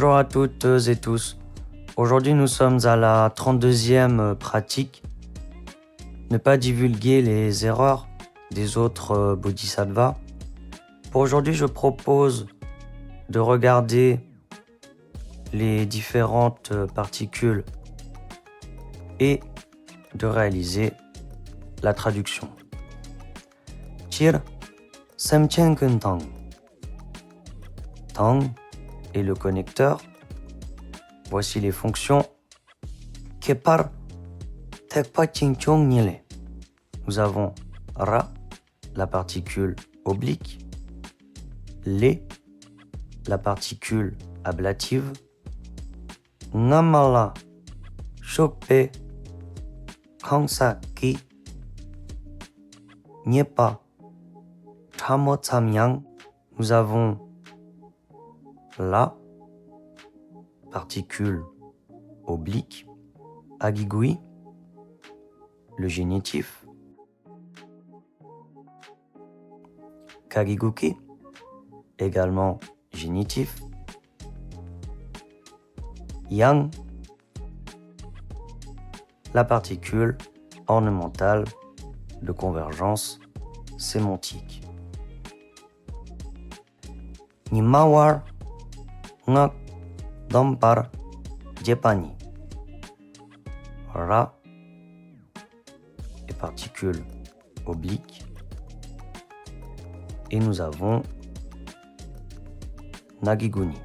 Bonjour à toutes et tous. Aujourd'hui, nous sommes à la 32e pratique. Ne pas divulguer les erreurs des autres bodhisattvas. Pour aujourd'hui, je propose de regarder les différentes particules et de réaliser la traduction. Chir Semchen Kuntang. Tang est le connecteur. Voici les fonctions. Kepar Tekpa Chingchong Nile. Nous avons Ra, la particule oblique. Le, la particule ablative. Namala Shokpe Kangsa Ki Nyepa Chamo Tsamyang. Nous avons la particule oblique, agigui, le génitif, kagiguki, également génitif, yang, la particule ornementale de convergence sémantique. Nimawar ngak dampar jepani. Ra et particule oblique. Et nous avons nagiguni.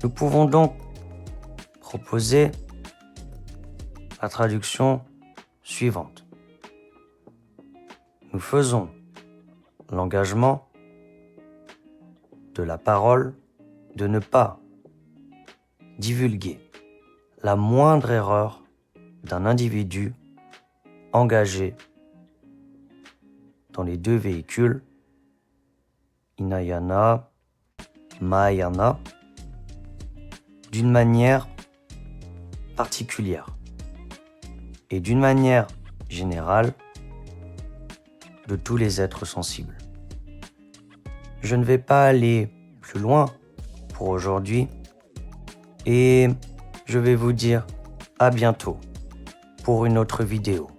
Nous pouvons donc proposer la traduction suivante. Nous faisons l'engagement de la parole de ne pas divulguer la moindre erreur d'un individu engagé dans les deux véhicules, Hinayana, Mahayana, d'une manière particulière et d'une manière générale de tous les êtres sensibles. Je ne vais pas aller plus loin pour aujourd'hui et je vais vous dire à bientôt pour une autre vidéo.